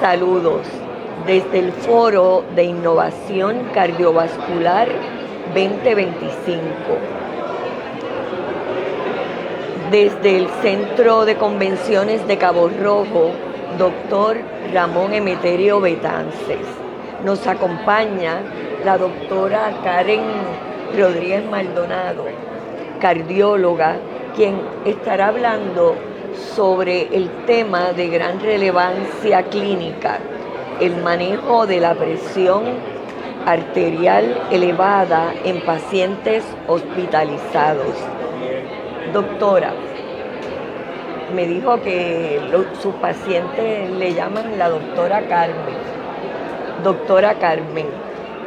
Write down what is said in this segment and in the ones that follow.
Saludos desde el Foro de Innovación Cardiovascular 2025. Desde el Centro de Convenciones de Cabo Rojo, doctor Ramón Emeterio Betances. Nos acompaña la doctora Karen Rodríguez Maldonado, cardióloga, quien estará hablando sobre el tema de gran relevancia clínica, el manejo de la presión arterial elevada en pacientes hospitalizados. Doctora, me dijo que sus pacientes le llaman la doctora Carmen. Doctora Carmen,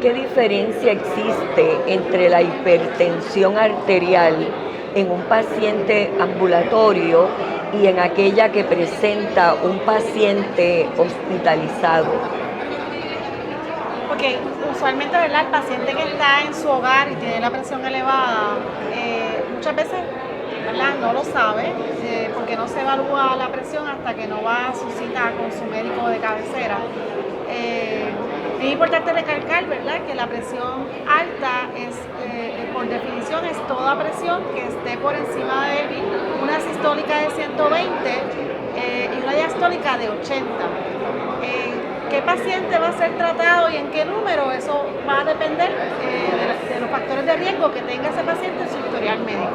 ¿qué diferencia existe entre la hipertensión arterial en un paciente ambulatorio y en aquella que presenta un paciente hospitalizado? Porque usualmente, ¿verdad?, el paciente que está en su hogar y tiene la presión elevada, muchas veces, ¿verdad?, no lo sabe, porque no se evalúa la presión hasta que no va a su cita con su médico de cabecera. Es importante recalcar, ¿verdad?, que la presión alta es, por definición, es toda presión que esté por encima de una sistólica de 120 y una diastólica de 80. ¿Qué paciente va a ser tratado y en qué número? Eso va a depender de los factores de riesgo que tenga ese paciente en su historial médico.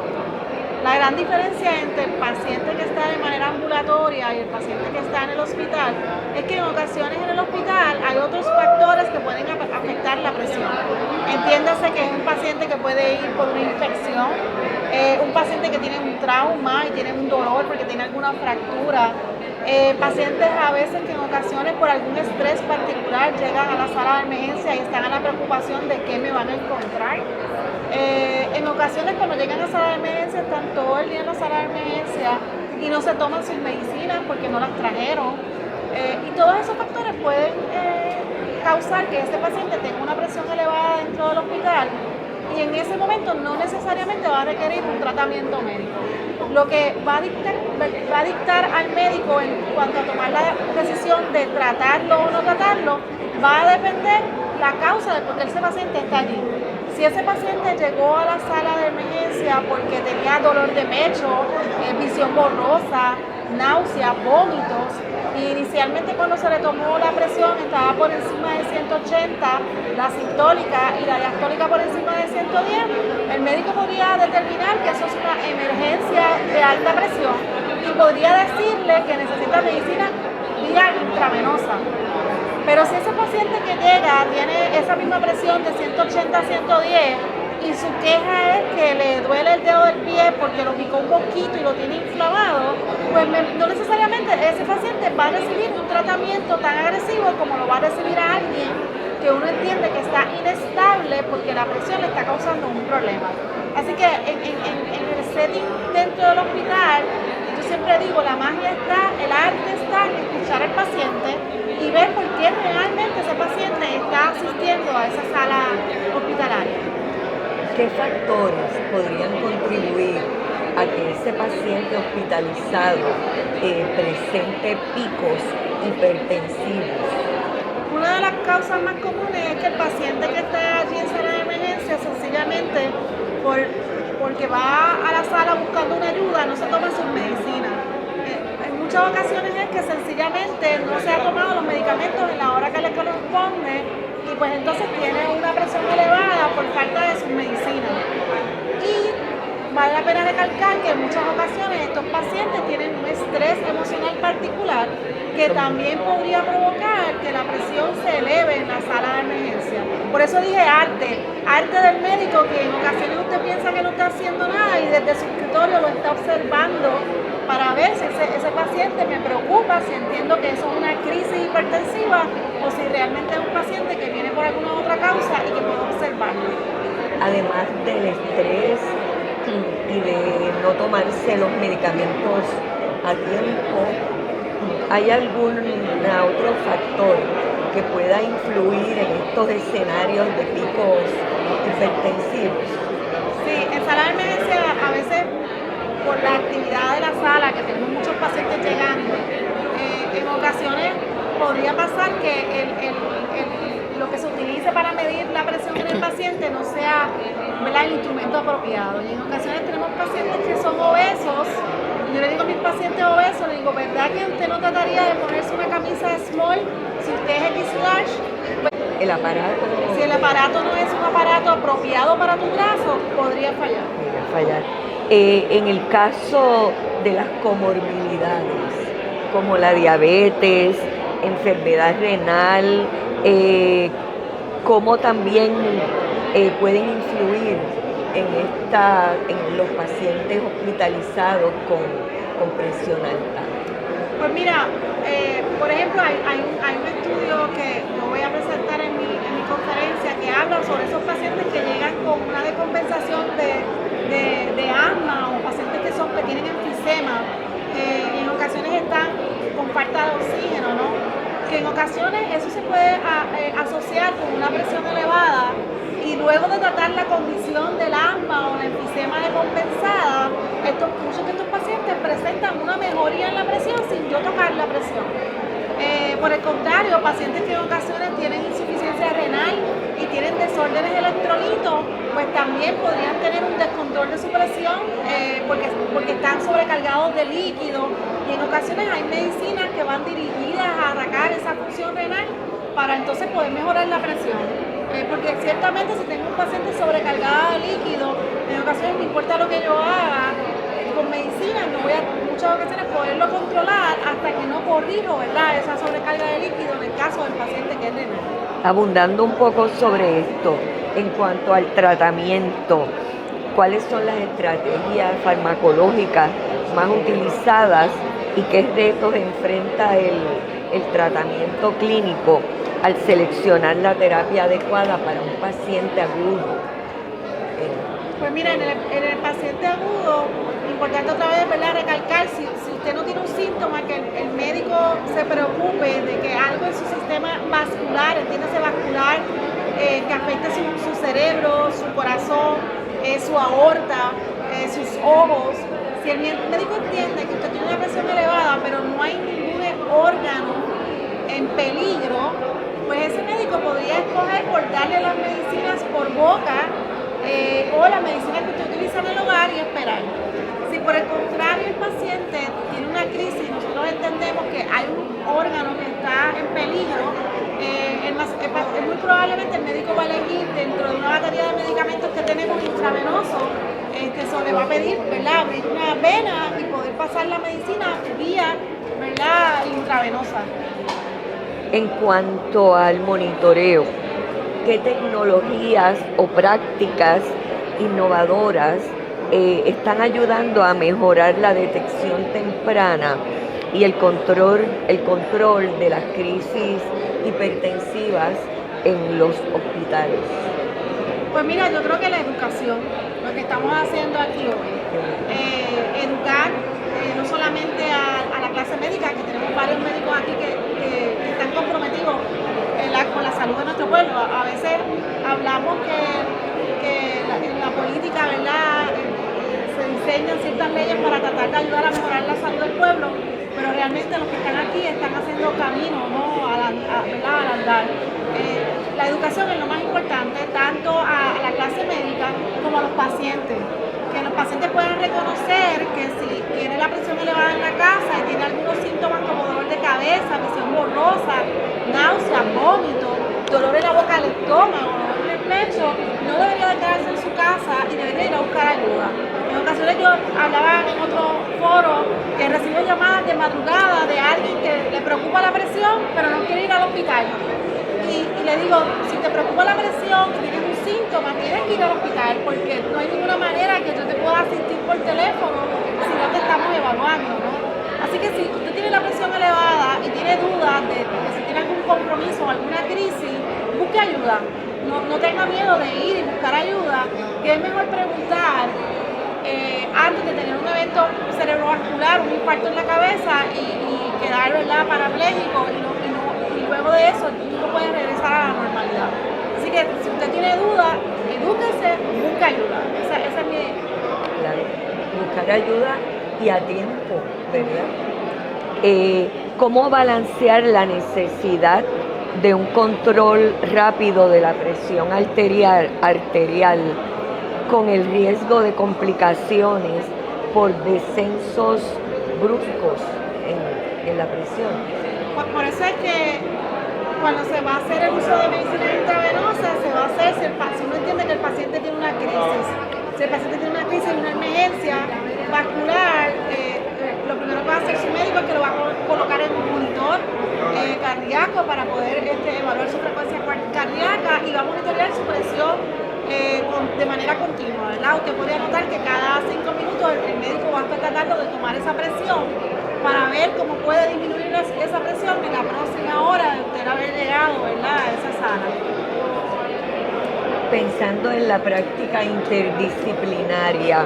La gran diferencia entre el paciente que está de manera ambulatoria y el paciente que está en el hospital es que en ocasiones en el hospital hay otros factores que pueden afectar la presión. Entiéndase que es un paciente que puede ir por una infección, un paciente que tiene un trauma y tiene un dolor porque tiene alguna fractura, pacientes a veces que en ocasiones por algún estrés particular llegan a la sala de emergencia y están a la preocupación de qué me van a encontrar. En ocasiones cuando llegan a la sala de emergencia están todo el día en la sala de emergencia y no se toman sus medicinas porque no las trajeron. Y todos esos factores pueden causar que este paciente tenga una presión elevada dentro del hospital y en ese momento no necesariamente va a requerir un tratamiento médico. Lo que va a dictar al médico en cuanto a tomar la decisión de tratarlo o no tratarlo va a depender la causa de por qué ese paciente está allí. Si ese paciente llegó a la sala de emergencia porque tenía dolor de pecho, visión borrosa, náuseas, vómitos, y inicialmente cuando se le tomó la presión estaba por encima de 180, la sistólica y la diastólica por encima de 110, el médico podría determinar que eso es una emergencia de alta presión y podría decirle que necesita medicina vía intravenosa. Pero si ese paciente que llega tiene esa misma presión de 180 a 110 y su queja es que le duele el dedo del pie porque lo picó un poquito y lo tiene inflamado, pues no necesariamente ese paciente va a recibir un tratamiento tan agresivo como lo va a recibir a alguien que uno entiende que está inestable porque la presión le está causando un problema. Así que en el setting dentro del hospital, yo siempre digo, la magia está, el arte está en escuchar al paciente y ver por qué realmente ese paciente está asistiendo a esa sala hospitalaria. ¿Qué factores podrían contribuir a que ese paciente hospitalizado presente picos hipertensivos? Una de las causas más comunes es que el paciente que está allí en sala de emergencia sencillamente porque va a la sala buscando una ayuda no se toma sus medicinas. En muchas ocasiones es que sencillamente no se ha tomado los medicamentos en la hora que le corresponde y pues entonces tiene una presión elevada por falta de sus medicinas. Y vale la pena recalcar que en muchas ocasiones estos pacientes tienen un estrés emocional particular que también podría provocar que la presión se eleve en la sala de emergencia. Por eso dije arte del médico, que en ocasiones usted piensa que no está haciendo nada y desde su escritorio lo está observando para ver si ese paciente me preocupa, si entiendo que eso es una crisis hipertensiva o si realmente es un paciente que viene por alguna otra causa y que puedo observarlo. Además del estrés y de no tomarse los medicamentos a tiempo, ¿hay algún otro factor que pueda influir en estos escenarios de picos hipertensivos? Sí, en sala de emergencia a veces por la actividad de la sala, que tenemos muchos pacientes llegando, en ocasiones podría pasar que lo que se utilice para medir la presión en el paciente no sea, ¿verdad?, el instrumento apropiado. Y en ocasiones tenemos pacientes que son obesos. Yo le digo a mis pacientes obesos, le digo, ¿verdad que usted no trataría de ponerse una camisa small si usted es X large? El aparato. Si el aparato no es un aparato apropiado para tu brazo, podría fallar. Podría fallar. En el caso de las comorbilidades, como la diabetes, enfermedad renal, cómo también pueden influir en los pacientes hospitalizados con presión alta. Pues mira, por ejemplo, hay un estudio que yo voy a presentar en mi conferencia que habla sobre esos pacientes que llegan con una descompensación de asma o pacientes que tienen enfisema, y en ocasiones están con falta de oxígeno, ¿no? Que en ocasiones eso se puede asociar con una presión elevada, y luego de tratar la condición del asma o la enfisema decompensada, muchos de estos pacientes presentan una mejoría en la presión sin yo tocar la presión. Por el contrario, pacientes que en ocasiones tienen insuficiencia renal y tienen desórdenes electrolitos, pues también podrían tener un descontrol de su presión porque están sobrecargados de líquido, y en ocasiones hay medicinas que van dirigidas a atacar esa función renal para entonces poder mejorar la presión. Porque ciertamente si tengo un paciente sobrecargado de líquido, en ocasiones no importa lo que yo haga, con medicina no voy a muchas ocasiones poderlo controlar hasta que no corrijo, ¿verdad?, esa sobrecarga de líquido en el caso del paciente que es renal. Abundando un poco sobre esto, en cuanto al tratamiento, ¿cuáles son las estrategias farmacológicas más utilizadas y qué retos enfrenta el tratamiento clínico al seleccionar la terapia adecuada para un paciente agudo? Pues mira, en el paciente agudo, importante otra vez, ¿verdad?, recalcar, si usted no tiene un síntoma, que el médico se preocupe de que algo en su sistema vascular, entiéndase vascular, que afecte su cerebro, su corazón, su aorta, sus ojos. Si el médico entiende que usted tiene una presión elevada, pero no hay ningún órgano en peligro, pues ese médico podría escoger por darle las medicinas por boca, o la medicina que usted utiliza en el hogar, y esperar. Si por el contrario el paciente tiene una crisis y nosotros entendemos que hay un órgano que está en peligro, muy probablemente el médico va a elegir dentro de una batería de medicamentos que tenemos intravenosos, se le va a pedir, ¿verdad?, abrir una vena y poder pasar la medicina vía, ¿verdad?, intravenosa. En cuanto al monitoreo, ¿qué tecnologías o prácticas innovadoras están ayudando a mejorar la detección temprana y el control de las crisis hipertensivas en los hospitales? Pues mira, yo creo que la educación, lo que estamos haciendo aquí hoy, educar no solamente a la clase médica, que tenemos varios médicos aquí que están comprometidos con la salud de nuestro pueblo. A veces hablamos que en la política, ¿verdad?, se diseñan ciertas leyes para tratar de ayudar a mejorar la salud del pueblo, pero realmente los que están aquí están haciendo camino, ¿no?, al andar. La educación es lo más importante, tanto a la clase médica como a los pacientes. Que los pacientes puedan reconocer que si tiene la presión elevada en la casa y tiene algunos síntomas como dolor de cabeza, visión borrosa, náusea, vómito, dolor en la boca del estómago, dolor en el pecho, no debería de quedarse en su casa y debería ir a buscar ayuda. En ocasiones yo hablaba en otro foro que recibo llamadas de madrugada de alguien que le preocupa la presión pero no quiere ir al hospital. Y le digo, si te preocupa la presión y tienes un síntoma, tienes que ir al hospital, porque no hay ninguna manera que yo te pueda asistir por teléfono si no te estamos evaluando, ¿no? Así que si usted tiene la presión elevada y tiene dudas de si tiene algún compromiso o alguna crisis, busque ayuda. No tenga miedo de ir y buscar ayuda, que es mejor preguntar antes de tener un evento cerebrovascular, un infarto en la cabeza y quedar, ¿verdad?, parapléjico, y luego de eso no puede regresar a la normalidad. Así que si usted tiene dudas, edúquese, busque ayuda. Esa es mi... Claro, buscar ayuda y a tiempo, ¿verdad? ¿Cómo balancear la necesidad de un control rápido de la presión arterial con el riesgo de complicaciones por descensos bruscos en la presión? Por eso es que cuando se va a hacer el uso de medicina intravenosa, se va a hacer si uno entiende que el paciente tiene una crisis. Si el paciente tiene una crisis, una emergencia vascular, lo primero que va a hacer su médico es que lo va a colocar en un monitor cardíaco para poder evaluar su frecuencia cardíaca y va a monitorear su presión de manera continua, ¿verdad? Usted puede notar que cada 5 minutos el médico va a estar tratando de tomar esa presión para ver cómo puede disminuir esa presión en la próxima hora de usted haber llegado, ¿verdad?, a esa sala. Pensando en la práctica interdisciplinaria,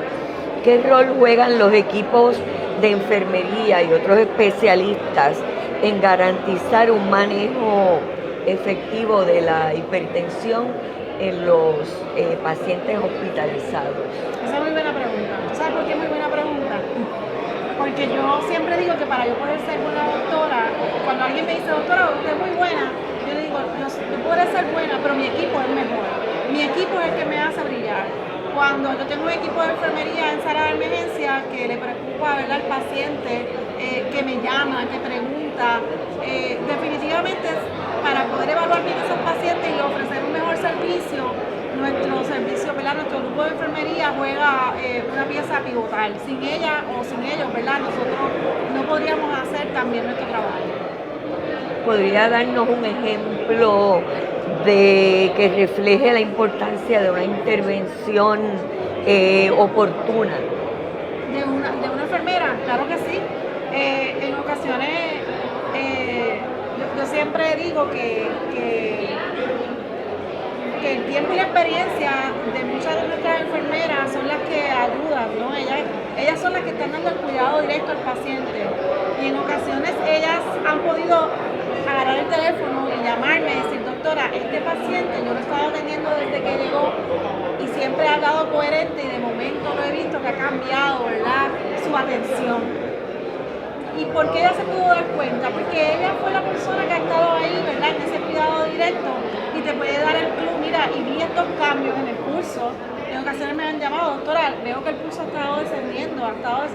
¿qué rol juegan los equipos de enfermería y otros especialistas en garantizar un manejo efectivo de la hipertensión en los pacientes hospitalizados? Esa es muy buena pregunta. ¿Sabes por qué es muy buena pregunta? Porque yo siempre digo que para yo poder ser buena doctora, cuando alguien me dice, doctora, usted es muy buena, yo le digo, yo podré ser buena, pero mi equipo es mejor. Mi equipo es el que me hace brillar. Cuando yo tengo un equipo de enfermería en sala de emergencia que le preocupa, ¿verdad?, al paciente, que me llama, que pregunta, definitivamente para poder evaluar bien a esos pacientes y ofrecer un mejor servicio, nuestro servicio, ¿verdad?, nuestro grupo de enfermería juega una pieza pivotal. Sin ella o sin ellos, ¿verdad?, nosotros no podríamos hacer también nuestro trabajo. ¿Podría darnos un ejemplo de que refleje la importancia de una intervención oportuna? De una enfermera, claro que sí. En ocasiones, yo siempre digo que el tiempo y la experiencia de muchas de nuestras enfermeras son las que ayudan, ¿no? Ellas son las que están dando el cuidado directo al paciente. Y en ocasiones ellas han podido agarrar el teléfono y llamarme y decir, doctora, este paciente yo lo he estado atendiendo desde que llegó y siempre ha dado coherente y de momento lo he visto que ha cambiado, ¿verdad?, su atención. ¿Y por qué ella se pudo dar cuenta? Porque ella fue la persona que ha estado ahí, ¿verdad?, en ese cuidado directo y te puede dar el club, mira, y vi estos cambios en el pulso. En ocasiones me han llamado, doctora, veo que el pulso ha estado descendiendo hasta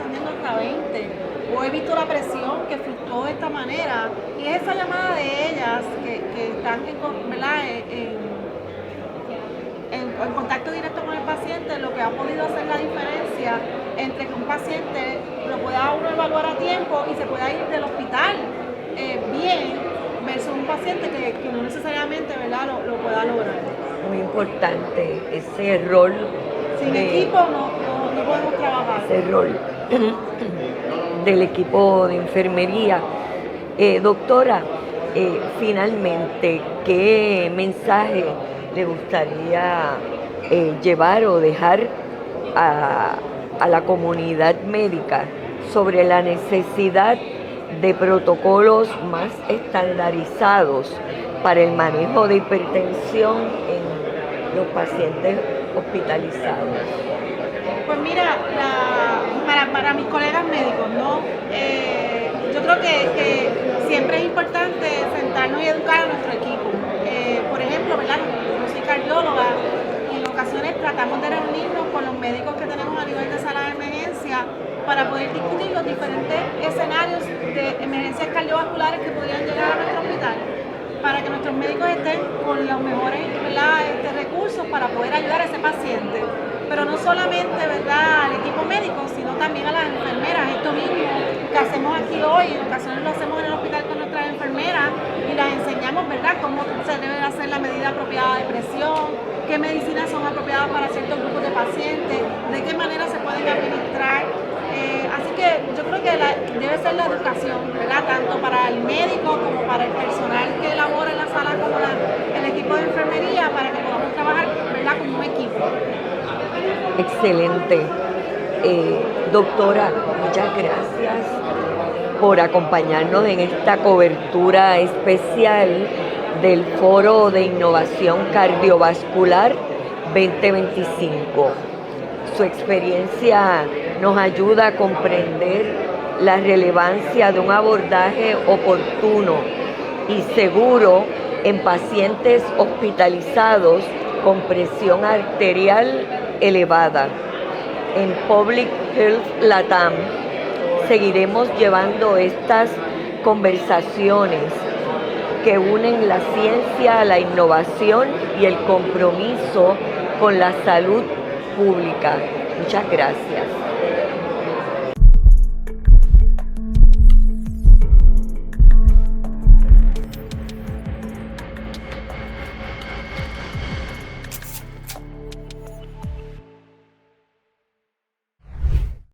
20, o he visto la presión que fluctuó de esta manera, y es esa llamada de ellas que están ¿verdad?, en contacto directo con el paciente, lo que ha podido hacer la diferencia entre que un paciente lo pueda uno evaluar a tiempo y se pueda ir del hospital bien, versus un paciente que no necesariamente, ¿verdad?, lo pueda lograr. Muy importante ese rol. Sin equipo no podemos trabajar. Ese rol del equipo de enfermería. Doctora, finalmente, ¿qué mensaje le gustaría llevar o dejar a la comunidad médica sobre la necesidad de protocolos más estandarizados para el manejo de hipertensión en los pacientes hospitalizados? Pues mira, para mis colegas médicos, ¿no? Yo creo que siempre es importante sentarnos y educar a nuestro equipo. Por ejemplo, ¿verdad?, yo soy cardióloga y en ocasiones tratamos de reunirnos con los médicos que tenemos a nivel de sala de emergencia para poder discutir los diferentes escenarios de emergencias cardiovasculares que podrían llegar a nuestro hospital, para que nuestros médicos estén con los mejores, ¿verdad?, recursos para poder ayudar a ese paciente. Pero no solamente, ¿verdad?, al equipo médico, sino también a las enfermeras. Esto mismo que hacemos aquí hoy, en ocasiones lo hacemos en el hospital con nuestras enfermeras y las enseñamos, ¿verdad?, cómo se debe hacer la medida apropiada de presión, qué medicinas son apropiadas para ciertos grupos de pacientes, de qué manera se pueden administrar. Así que yo creo que debe ser la educación, ¿verdad?, tanto para el médico como para el personal que elabora en la sala, como el equipo de enfermería, para que podamos trabajar, ¿verdad?, como un equipo. Excelente. Doctora, muchas gracias por acompañarnos en esta cobertura especial del Foro de Innovación Cardiovascular 2025. Su experiencia nos ayuda a comprender la relevancia de un abordaje oportuno y seguro en pacientes hospitalizados con presión arterial elevada. En Public Health Latam seguiremos llevando estas conversaciones que unen la ciencia, la innovación y el compromiso con la salud pública. Muchas gracias.